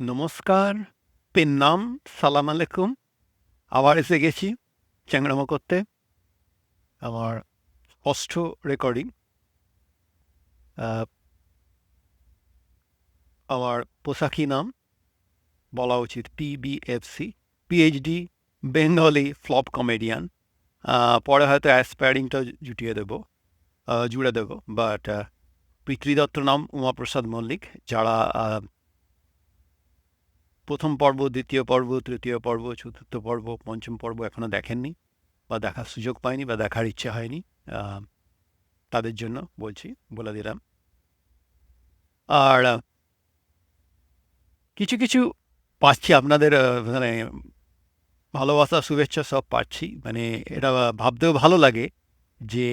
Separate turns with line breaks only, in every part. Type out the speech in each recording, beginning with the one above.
নমস্কার, পেন্নাম, সালাম আলাইকুম। আবার এসে গেছি চ্যাংড়ামো করতে। আমার ষষ্ঠ রেকর্ডিং। আমার পোশাকি নাম বলা উচিত পিবিএফসি, পিএইচডি বেঙ্গলি ফ্লপ কমেডিয়ান। পরে হয়তো অ্যাসপায়ারিংটা জুড়ে দেব। বাট পিতৃদত্ত নাম উমাপ্রসাদ মল্লিক। যারা প্রথম পর্ব, দ্বিতীয় পর্ব, তৃতীয় পর্ব, চতুর্থ পর্ব, পঞ্চম পর্ব এখনো দেখেননি বা দেখার সুযোগ পায়নি বা দেখার ইচ্ছে হয়নি, তাদের জন্য বলে দিলাম। আর কিছু কিছু পাচ্ছি আপনাদের মানে ভালোবাসা, শুভেচ্ছা সব পাচ্ছি। মানে এটা ভাবতেও ভালো লাগে যে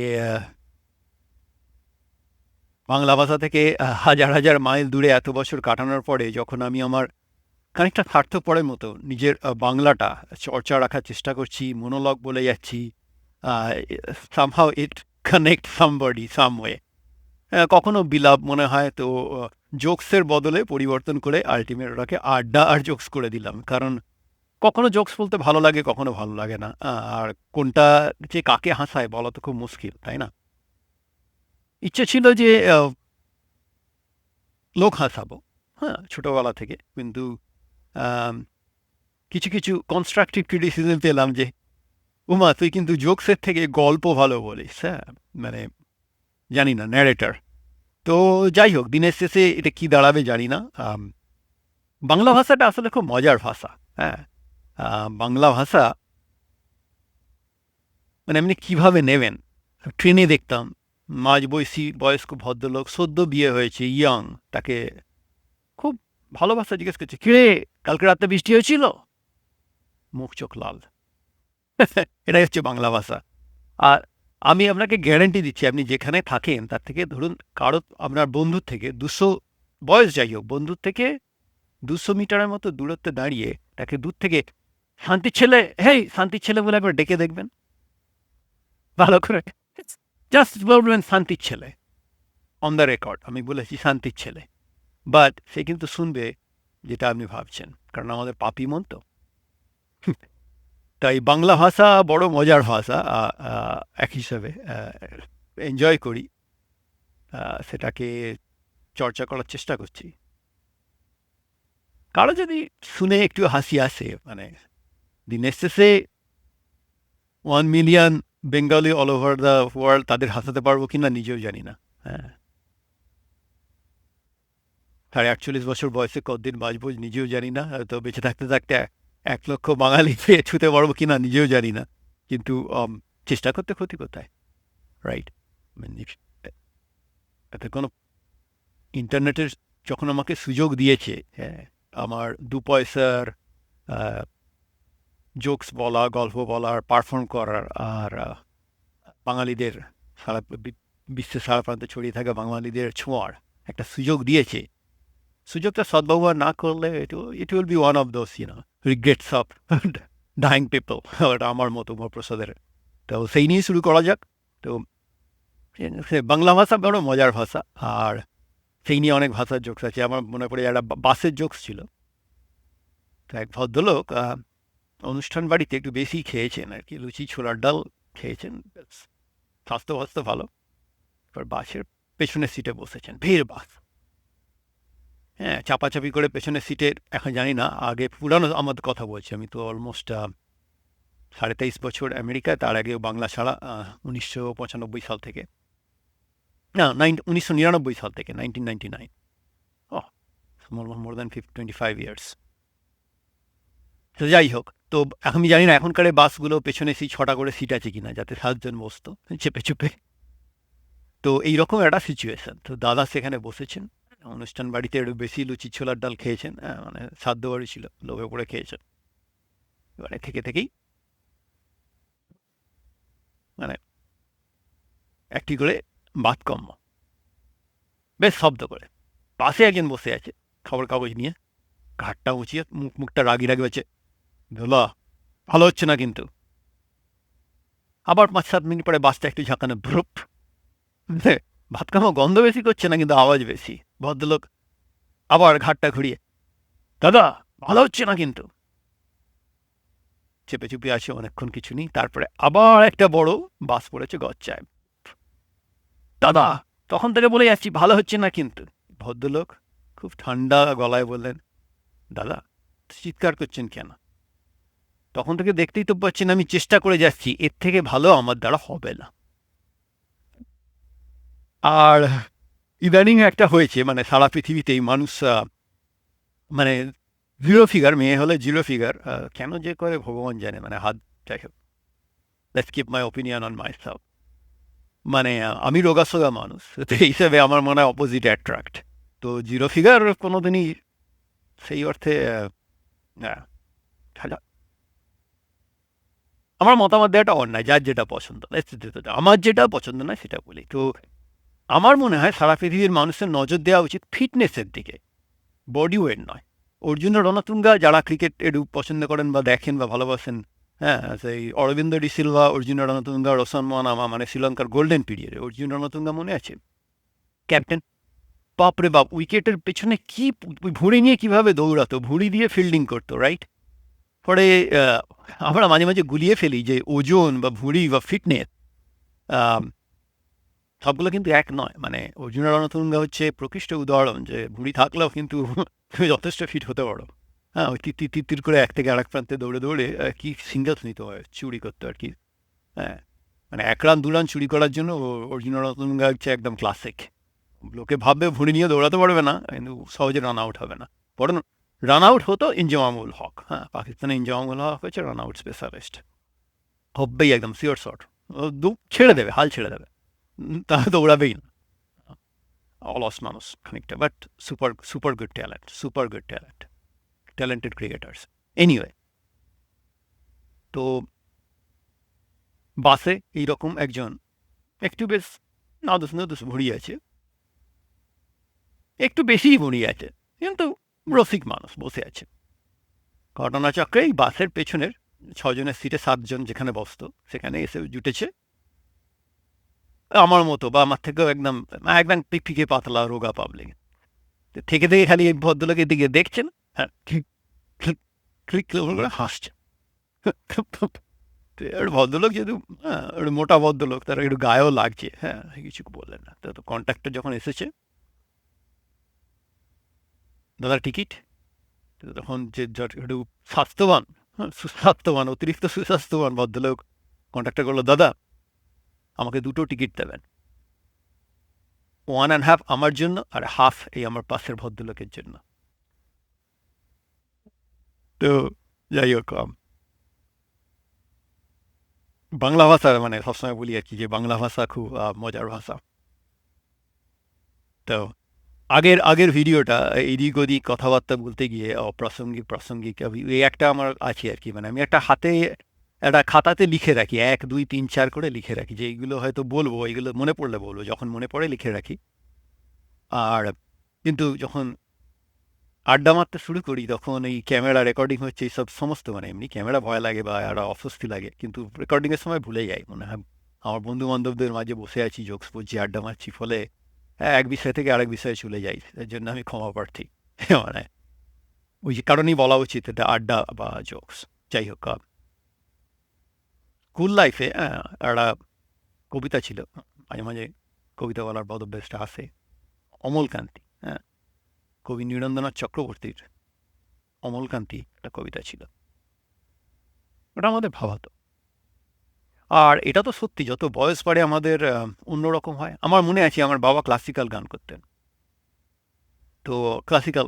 বাংলা ভাষা থেকে হাজার হাজার মাইল দূরে এত বছর কাটানোর পরে যখন আমি আমার খানিকটা স্বার্থপরের মতো নিজের বাংলাটা চর্চা রাখার চেষ্টা করছি, মনোলগ বলে যাচ্ছি, সামহাউ ইট কানেক্ট সামবডি সামওয়ে। কখনো বিলাপ মনে হয়, তো জোকসের বদলে পরিবর্তন করে আলটিমেট ওটাকে আড্ডা আর জোকস করে দিলাম। কারণ কখনো জোকস বলতে ভালো লাগে, কখনো ভালো লাগে না। আর কোনটা যে কাকে হাসায় বলা তো খুব মুশকিল, তাই না? ইচ্ছে ছিল যে লোক হাসাবো, হ্যাঁ, ছোটবেলা থেকে। কিন্তু আম, কিছু কিছু কনস্ট্রাকটিভ ক্রিটিসিজম পেলাম যে উমা তুই কিন্তু জোকসের থেকে গল্প ভালো বলিস। হ্যাঁ, মানে জানি না, ন্যারেটর। তো যাই হোক, দিনের শেষে এটা কি দাঁড়াবে জানি না। বাংলা ভাষাটা আসলে খুব মজার ভাষা। হ্যাঁ, বাংলা ভাষা মানে এমনি কীভাবে নেবেন। ট্রেনে দেখতাম মাঝবয়সী বয়স্ক ভদ্রলোক, সদ্য বিয়ে হয়েছে, ইয়াং, তাকে খুব ভালো ভাষা জিজ্ঞেস করছে, কিরে কালকে রাতে বৃষ্টি হয়েছিল? মুখ চোখ লাল। এটাই হচ্ছে বাংলা ভাষা। আর আমি আপনাকে গ্যারান্টি দিচ্ছি, আপনি যেখানে থাকেন তার থেকে ধরুন কারো, আপনার বন্ধুর থেকে 200, বয়স যাই হোক, বন্ধুর থেকে 200 মিটারের মতো দূরত্বে দাঁড়িয়ে তাকে দূর থেকে শান্তির ছেলে, হেই শান্তির ছেলে বলে একবার ডেকে দেখবেন ভালো করে। জাস্ট বলবেন শান্তির ছেলে, অন দ্য রেকর্ড আমি বলেছি শান্তির ছেলে। বাট সে কিন্তু শুনবে যেটা আপনি ভাবছেন, কারণ আমাদের পাপি মন তো। তাই বাংলা ভাষা বড় মজার ভাষা। এক হিসাবে এনজয় করি, সেটাকে চর্চা করার চেষ্টা করছি। কারো যদি শুনে একটু হাসি আসে, মানে দিনের শেষে 1 million Bengali all over the world, তাদের হাসাতে পারবো কিনা নিজেও জানি না। হ্যাঁ, 48 বছর বয়সে কতদিন বাঁচবো নিজেও জানি না। তো বেঁচে থাকতে থাকতে 1 লক্ষ বাঙালি ছুতে পারবো কিনা নিজেও জানি না। কিন্তু চেষ্টা করতে ক্ষতি কোথায়, রাইট? মানে এতে কোনো, ইন্টারনেটের যখন আমাকে সুযোগ দিয়েছে, হ্যাঁ, আমার 2 পয়সার জোকস বলা, গল্প বলার, পারফর্ম করার, আর বাঙালিদের সারা বিশ্বের সারা প্রান্তে ছড়িয়ে থাকা বাঙালিদের ছোঁয়ার একটা সুযোগ দিয়েছে। সুযোগটা সদ্ব্যবহার না করলে it will be one of those regrets of dying people, ওটা আমার মতো মহাপ্রসাদের। তো সেই নিয়ে শুরু করা যাক। তো বাংলা ভাষা বড় মজার ভাষা, আর সেই নিয়ে অনেক ভাষার জোকস আছে। আমার মনে পড়ে একটা বাসের জোকস ছিল। তো এক ভদ্রলোক অনুষ্ঠান বাড়িতে একটু বেশি খেয়েছেন আর কি, লুচি ছোলার ডাল খেয়েছেন, স্বাস্থ্য ভালো। এবার বাসের পেছনের সিটে বসেছেন, ভিড় বাস, হ্যাঁ, চাপাচাপি করে পেছনের সিটের, এখন জানি না, আগে পুরানো আমাদের কথা বলছি, আমি তো অলমোস্ট 23.5 বছর আমেরিকায়, তার আগেও বাংলা ছাড়া 1995 সাল থেকে, না 1999 সাল থেকে, 1999। More than 25 years. তো যাই হোক, তো আমি জানি না এখনকার বাসগুলো পেছনে 6টা করে সিট আছে কিনা, যাতে 7 জন বসতো চেপে চেপে। তো এইরকম একটা সিচুয়েশন। তো দাদা সেখানে বসেছেন, অনুষ্ঠান বাড়িতে একটু বেশি লুচি ছোলার ডাল খেয়েছেন, মানে সাধ্য বাড়ি ছিল, লোভে পড়ে খেয়েছেন। এবারে থেকে থেকেই মানে একটি করে ভাত কম, বেশ শব্দ করে। পাশে একজন বসে আছে খবর কাগজ নিয়ে, ঘাটটা উঁচিয়ে, মুখটা রাগি রাগি হচ্ছে, ধোলা ভালো হচ্ছে না কিন্তু। আবার 5-7 মিনিট পরে বাসটা একটু ঝাঁকানো, ভ্রুপ, ভাত কামো গন্ধ বেশি করছে না কিন্তু আওয়াজ বেশি। ভদ্রলোক আবার ঘাটটা ঘুরিয়ে, দাদা ভালো হচ্ছে না কিন্তু। চেপে চুপে আছে, অনেকক্ষণ কিছু নেই, তারপরে আবার একটা বড় বাস পড়েছে গচ্চায়। দাদা তখন থেকে বলে যাচ্ছি ভালো হচ্ছে না কিন্তু। ভদ্রলোক খুব ঠান্ডা গলায় বললেন, দাদা চিৎকার করছেন কেন? তখন থেকে দেখতেই তো পাচ্ছেন আমি চেষ্টা করে যাচ্ছি, এর থেকে ভালো আমার দ্বারা হবে না। আর ইদানিং একটা হয়েছে, মানে সারা পৃথিবীতেই মানুষ মানে জিরো ফিগার, মেয়ে হলে জিরো ফিগার কেন যে করে ভগবান জানে, মানে হাত, যাই হোক, let's keep my opinion on my self. মানে আমি রোগাসোগা মানুষ, তো এই হিসেবে আমার মনে হয় অপোজিট অ্যাট্রাক্ট। তো জিরো ফিগার কোনোদিনই সেই অর্থে আহ, খেলা- আমার মতামত দেওয়াটা অন্যায়, যার যেটা পছন্দ। আমার যেটা পছন্দ নয় সেটা বলি। তো আমার মনে হয় সারা পৃথিবীর মানুষের নজর দেওয়া উচিত ফিটনেসের দিকে, বডি ওয়েট নয়। অর্জুন রণতুঙ্গা যারা ক্রিকেট একটু পছন্দ করেন বা দেখেন বা ভালোবাসেন, হ্যাঁ, সেই অরবিন্দ ডি সিলভা, অর্জুন রণতুঙ্গা, রোশন মানামা, মানে শ্রীলঙ্কার গোল্ডেন পিরিয়ডে অর্জুন রণতুঙ্গা মনে আছে, ক্যাপ্টেন। বাপরে বাপ, উইকেটের পেছনে কি ভুঁড়ি নিয়ে কিভাবে দৌড়াতো, ভুঁড়ি দিয়ে ফিল্ডিং করতো, রাইট? পরে আমরা মাঝে মাঝে গুলিয়ে ফেলি যে ওজন বা ভুঁড়ি বা ফিটনেস সবগুলো কিন্তু এক নয়। মানে অর্জুন রণতুঙ্গা হচ্ছে প্রকৃষ্ট উদাহরণ যে ভুঁড়ি থাকলেও কিন্তু তুমি যথেষ্ট ফিট হতে পারো। হ্যাঁ, ওই তির তির তির করে এক থেকে আরেক প্রান্তে দৌড়ে দৌড়ে কি সিঙ্গেলস নিতে হয়, চুরি করতো আর কি। হ্যাঁ, মানে ১ রান ২ রান চুরি করার জন্য অর্জুন রণতুঙ্গা হচ্ছে একদম ক্লাসিক। লোকে ভাববে ভুঁড়ি নিয়ে দৌড়াতে পারবে না, কিন্তু সহজে রান আউট হবে না। বরং রান আউট হতো ইনজামামুল হক। হ্যাঁ, পাকিস্তানে ইনজামামুল হক হচ্ছে রান আউট স্পেশালিস্ট। হবেই একদম শিওর শট, ছেড়ে দেবে, হাল ছেড়ে দেবে, তাহলে দৌড়াবেই না। অলস মানুষ খানিকটা, but super super good talent, super good talent, talented cricketers. Anyway, তো বাসে এইরকম একজন একটু বেশ নাদুস নাদুস ভুঁড়ি আছে, একটু বেশিই ভুঁড়ি আছে, কিন্তু রসিক মানুষ বসে আছে। ঘটনাচক্রে এই বাসের পেছনের ৬ জনের সিটে ৭ জন যেখানে বসতো সেখানে এসে জুটেছে আমার মতো বা আমার থেকেও একদম একদম পিকপিকে পাতলা রোগা পাবলিক। থেকে থেকে খালি এই ভদ্রলোকের দিকে দেখছেন, হ্যাঁ, ক্লিক ক্লিক ক্লিক করে হাসছে। তো এবার ভদ্রলোক যেহেতু একটু মোটা ভদ্রলোক, তারা একটু গায়েও লাগছে, হ্যাঁ, কিছু বললেন না। তো কন্ট্রাক্টর যখন এসেছে, দাদা টিকিট, তখন যে একটু স্বাস্থ্যবান, হ্যাঁ, সুস্বাস্থ্যবান, অতিরিক্ত সুস্বাস্থ্যবান ভদ্রলোক কন্ট্রাক্টর করলো, দাদা আমাকে 2টো টিকিট দেবেন, 1.5 আমার জন্য আর হাফ এই আমার পাশের ভদ্রলোকের জন্য। তো যাই হোক, বাংলা ভাষা মানে সবসময় বলি আর কি যে বাংলা ভাষা খুব মজার ভাষা। তো আগের আগের ভিডিওটা এদিক ওদিক কথাবার্তা বলতে গিয়ে অপ্রাসঙ্গিক প্রাসঙ্গিক এই একটা আমার আছে আর কি। মানে আমি একটা হাতে একটা খাতাতে লিখে রাখি, ১ ২ ৩ ৪ করে লিখে রাখি যে এইগুলো হয়তো বলবো, এইগুলো মনে পড়লে বলবো, যখন মনে পড়ে লিখে রাখি। আর কিন্তু যখন আড্ডা মারতে শুরু করি তখন এই ক্যামেরা রেকর্ডিং হচ্ছে এইসব সমস্ত, মানে এমনি ক্যামেরা ভয় লাগে বা একটা অস্বস্তি লাগে, কিন্তু রেকর্ডিংয়ের সময় ভুলে যাই। মনে হয় আমার বন্ধু বান্ধবদের মাঝে বসে আছি, জোকস করছি, আড্ডা মারছি, ফলে হ্যাঁ, এক বিষয় থেকে আরেক বিষয়ে চলে যাই। এর জন্য আমি ক্ষমা প্রার্থী। মানে ওই যে কারণেই বলা উচিত এটা আড্ডা বা জোকস। যাই হোক, স্কুল লাইফে একটা কবিতা ছিল, মাঝে মাঝে কবিতা বলার বদভ্যাসটা আসে। অমলকান্তি, হ্যাঁ, কবি নীরেন্দ্রনাথ চক্রবর্তীর অমলকান্তি একটা কবিতা ছিল, ওটা আমাদের ভাবাতো। আর এটা তো সত্যি, যত বয়স বাড়ে আমাদের অন্যরকম হয়। আমার মনে আছে আমার বাবা ক্লাসিক্যাল গান করতেন। তো ক্লাসিক্যাল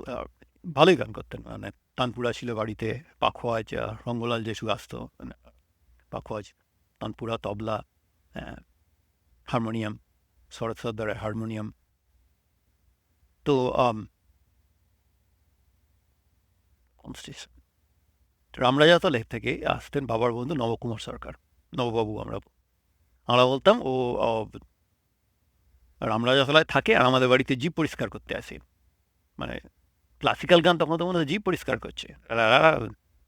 ভালোই গান করতেন, মানে তানপুরা ছিল বাড়িতে, পাখোয়াজ, রঙ্গলাল যেসু আসতো, মানে পাখোয়াজ, তানপুরা, তবলা, হারমোনিয়াম, শরৎ সর্দারের হারমোনিয়াম। তো রামরাজাতলে থেকে আসতেন বাবার বন্ধু নবকুমার সরকার, নববাবু আমরা আমরা বলতাম। ও রামরাজাতলায় থাকে আর আমাদের বাড়িতে জিপ পরিষ্কার করতে আসে। মানে ক্লাসিক্যাল গান তখন তো মনে হয় জিপ পরিষ্কার করছে।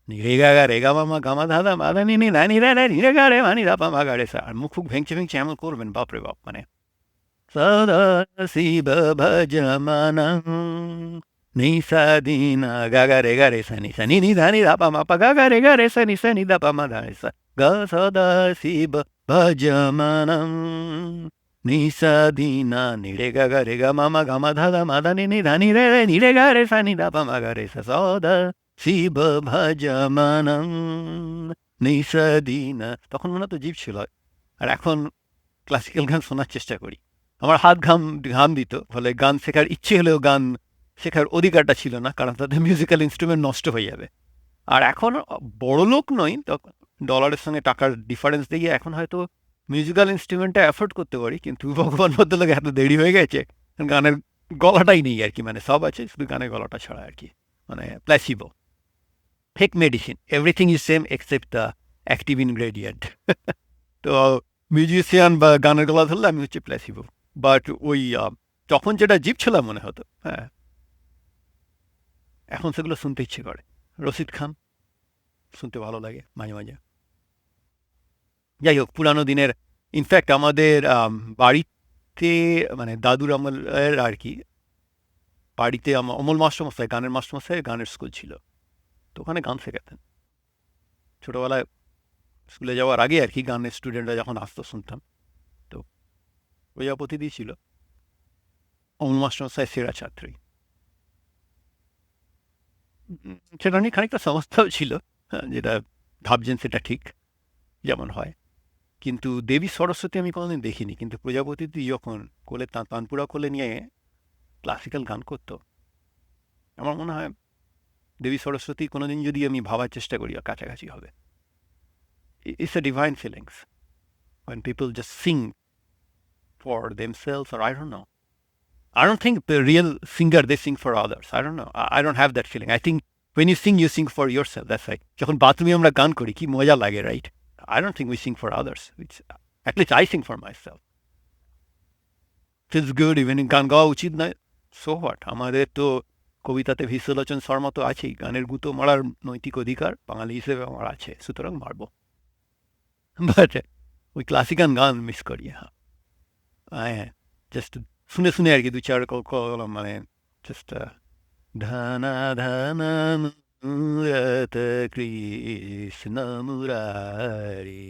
রেগা গা রেগা মামা গামা ধাদা মাদা নিনি নানি রা রা নিরে গা রে মানি রা পা মা গা রে সা। আর মুখ ফুক ভেঙচে ভেঙচে এমন করবেন, বাপরে বাপ। মানে সদা শিব ভজমানং নি সা দি না গা গা রে গা রে সা নি নি ধা নি ধা পা মা পা গা রে সা নি ধা পা মা ধা রে সা গা সা দা সি ব ভজমানম নি সা দি না নি রে গা মা মা গা মা ধা নি ধা নি রে গা রে সা নি ধা পা মা গা রে সা সা দা সি ব ভজমানম নি সা দি না। তখন মনে তো জীব ছিল, আর এখন ক্লাসিক্যাল গান শোনার চেষ্টা করি। আমার হাত ঘাম দিত, ফলে গান শেখার ইচ্ছে হলেও গান শেখার অধিকারটা ছিল না, কারণ তাদের মিউজিক্যাল ইনস্ট্রুমেন্ট নষ্ট হয়ে যাবে। আর এখন বড় লোক নই, তখন ডলারের সঙ্গে টাকার ডিফারেন্স দিয়ে এখন হয়তো মিউজিক্যাল ইনস্ট্রুমেন্টটা অ্যাফোর্ড করতে পারি, কিন্তু ভগবান ভদ্রলোক এত দেরি হয়ে গেছে, গানের গলাটাই নেই আর কি, মানে সব আছে শুধু গানের গলাটা ছাড়া আর কি, মানে placebo, fake medicine, everything is same except the active ingredient. তো মিউজিশিয়ান বা গানের গলা ধরলে আমি হচ্ছে প্ল্যাসিবো, বাট ওই তখন যেটা জীব ছিল মনে হতো, হ্যাঁ, এখন সেগুলো শুনতে ইচ্ছে করে। রশিদ খান শুনতে ভালো লাগে মাঝে মাঝে। যাই হোক, পুরানো দিনের, ইনফ্যাক্ট আমাদের বাড়িতে, মানে দাদুর আমলের আর কি, বাড়িতে অমল মাস্টারমশাই, গানের মাস্টারমশাই, গানের স্কুল ছিল, তো ওখানে গান শেখাতেন। ছোটোবেলায় স্কুলে যাওয়ার আগে আর কি, গানের স্টুডেন্টরা যখন আসতো শুনতাম। তো প্রজাপতি দিয়েছিল, অমল মাস্টারমশাই সেরা ছাত্রী। সেটা নিয়ে খানিকটা সমস্যাও ছিল, যেটা ভাবছেন সেটা ঠিক, যেমন হয়। কিন্তু দেবী সরস্বতী আমি কোনোদিন দেখিনি, কিন্তু প্রজাপতি যখন কোলে তানপুরা কোলে নিয়ে ক্লাসিক্যাল গান করতো, আমার মনে হয় দেবী সরস্বতী কোনোদিন যদি আমি ভাবার চেষ্টা করি, কাছাকাছি হবে। It's a divine feelings when people just sing for themselves, or I don't know. I don't think the real singer, they sing for others. I don't know. I don't have that feeling. I think when you sing for yourself. That's right. যখন বাথরুমে আমরা গান করি কি মজা লাগে, right? I don't think we sing for others. At least I sing for myself. Feels good even in গান গাওয়া উচিত নয়, so what? আমাদের তো কবিতাতে ভিশ্বলোচন শর্মা তো আছেই, গানের গুঁতো মারার নৈতিক অধিকার বাঙালি হিসেবে আমার আছে, সুতরাং মারবো। বাট ওই ক্লাসিক্যাল গান মিস করি, হ্যাঁ, জাস্ট শুনে শুনে আর কি, দু চার কলম, মানে জাস্ট ধানা ধানা মুরত কৃষ্ণ মুরারি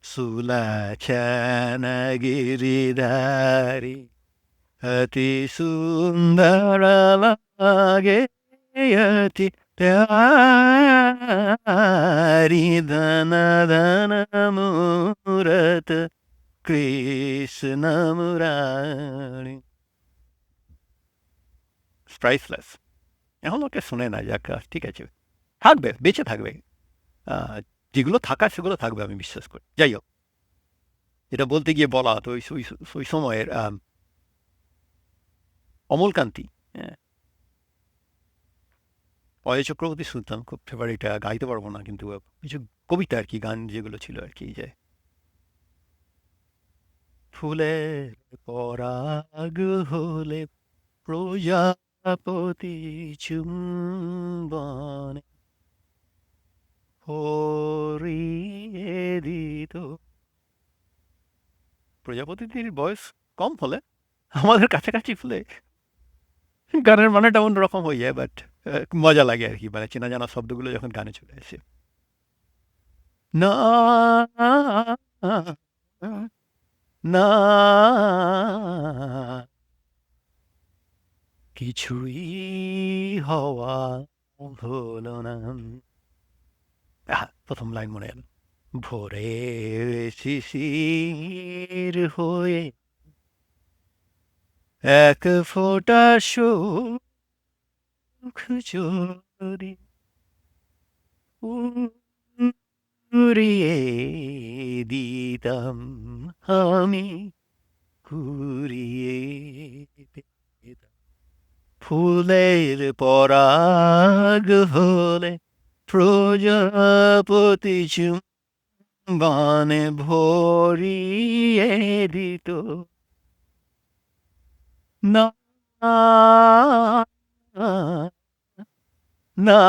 সুলাচনা গিরিধারি অতি সুন্দর লাগে অতি প্যারি ধনা ধনা মুরত কৃষ্ণ মুরারি। প্রাইসলেস। এখন ওকে শোনে না, যাক, ঠিক আছে, থাকবে, বেঁচে থাকবে, যেগুলো থাকার সেগুলো থাকবে, আমি বিশ্বাস করি। যাই হোক, এটা বলতে গিয়ে বলা তো ওই সময়ের অমলকান্তি, হ্যাঁ, অজয় চক্রবর্তী শুনতাম, খুব ফেভারিট, গাইতে পারবো না, কিন্তু কিছু কবিতা আর কি, গান যেগুলো ছিল আর কি, যে ফুলের পরাগ হলে প্রজাপতি চুম্বনে হরিয়ে দিত। প্রজাপতির বয়স কম হলে, আমাদের কাছাকাছি ফুলে গানের মানেটা অন্যরকম হয়ে যায়, বাট মজা লাগে আর কি, মানে চেনা জানা শব্দগুলো যখন গানে চলে আসে। না না কিছুই হওয়া হলো না। প্রথম লাইন মনে এলো, ভোরে শিশির হয়ে এক ফোঁটা সুখ যদি উড়িয়ে দিতাম, আমি কুড়িয়ে পেতাম। ফুলের পরাগ হলে প্রজাপতি চুম্বনে ভরিয়ে দিত। না না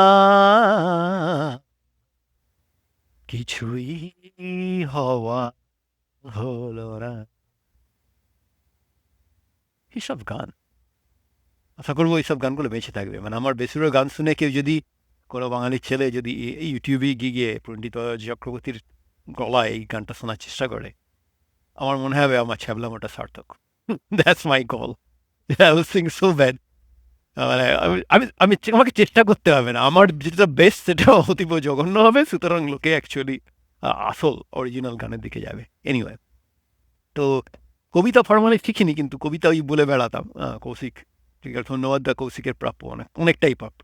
কিছুই হওয়া হলো না। এসব গান আশা করবো এইসব গানগুলো বেঁচে থাকবে। মানে আমার বেসুরো গান শুনে কেউ যদি কোনো বাঙালির ছেলে যদি এই ইউটিউবে গিয়ে পণ্ডিত চক্রবর্তীর গলায় এই গানটা শোনার চেষ্টা করে, আমার মনে হবে আমার ছ্যাবলামোটা সার্থক। That's my call. I will sing so bad. মানে আমি আমি আমি আমাকে চেষ্টা করতে হবে না। আমার যেটা বেস্ট সেটা অতীব জঘন্য হবে। সুতরাং লোকে অ্যাকচুয়ালি আসল অরিজিনাল গানের দিকে যাবে। এনিওয়ে, তো কবিতা ফরমালি শিখিনি, কিন্তু কবিতা ওই বলে বেড়াতাম। কৌশিক, ঠিক আছে, ধন্যবাদ দা, কৌশিকের প্রাপ্য অনেকটাই প্রাপ্য।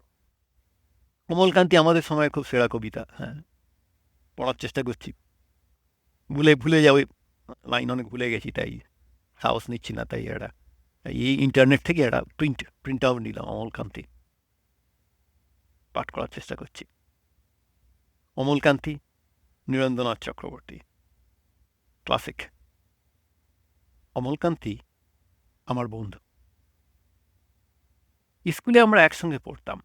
কমলকান্তি আমাদের সময় খুব সেরা কবিতা। হ্যাঁ, পড়ার চেষ্টা করছি, ভুলে যাও, লাইন অনেক ভুলে গেছি, তাই সাহস নিচ্ছি না। তাই এটা এই ইন্টারনেট থেকে একটা প্রিন্ট আউট নিলাম, অমলকান্তি পাঠ করার চেষ্টা করছি। অমলকান্তি, নীরেন্দ্রনাথ চক্রবর্তী, ক্লাসিক। অমলকান্তি আমার বন্ধু। স্কুলে আমরা একসঙ্গে পড়তাম।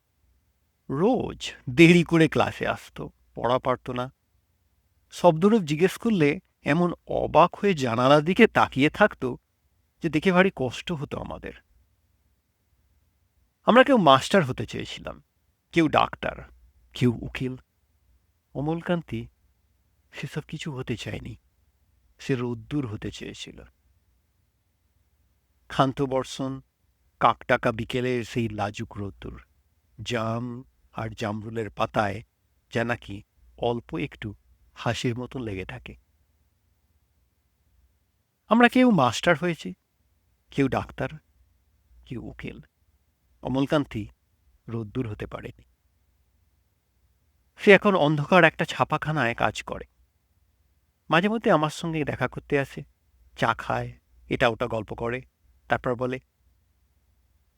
রোজ দেরি করে ক্লাসে আসতো, পড়া পারত না। শব্দরূপ জিজ্ঞেস করলে এমন অবাক হয়ে জানালার দিকে তাকিয়ে থাকতো যে দেখে ভারী কষ্ট হতো আমাদের। আমরা কেউ মাস্টার হতে চেয়েছিলাম, কেউ ডাক্তার, কেউ উকিল। অমলকান্তি সেসব কিছু হতে চায়নি, সে রোদ্দুর হতে চেয়েছিল। ক্ষান্ত বর্ষণ, কাকটাকা বিকেলের সেই লাজুক রোদ্দুর, জাম আর জামরুলের পাতায় যা নাকি অল্প একটু হাসির মতন লেগে থাকে। আমরা কেউ মাস্টার হয়েছি, কেউ ডাক্তার, কেউ উকিল। অমলকান্তি রোদ্দুর হতে পারেনি। সে এখন অন্ধকার একটা ছাপাখানায় কাজ করে। মাঝে মধ্যে আমার সঙ্গে দেখা করতে আসে, চা খায়, এটা ওটা গল্প করে, তারপর বলে,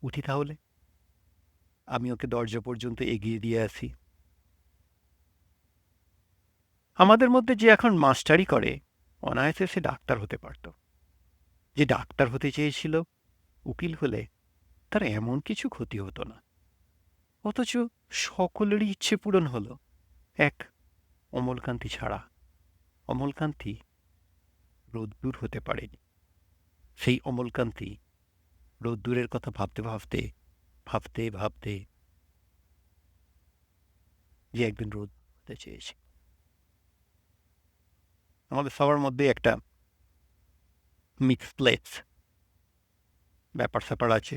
উঠি তাহলে। আমি ওকে দরজা পর্যন্ত এগিয়ে দিয়ে আসি। আমাদের মধ্যে যে এখন মাস্টারি করে, অনায়াসে সে ডাক্তার হতে পারত। যে ডাক্তার হতে চেয়েছিল, উকিল হলে তার এমন কিছু ক্ষতি হতো না। অথচ সকলেরই ইচ্ছে পূরণ হলো, এক অমলকান্তি ছাড়া। অমলকান্তি রোদ্দুর হতে পারেনি। সেই অমলকান্তি রোদ্দুরের কথা ভাবতে ভাবতে ভাবতে ভাবতে যে একদিন রোদ হতে চেয়েছে। আমাদের সবার মধ্যে একটা মিসপ্লেস ব্যাপার স্যাপার আছে।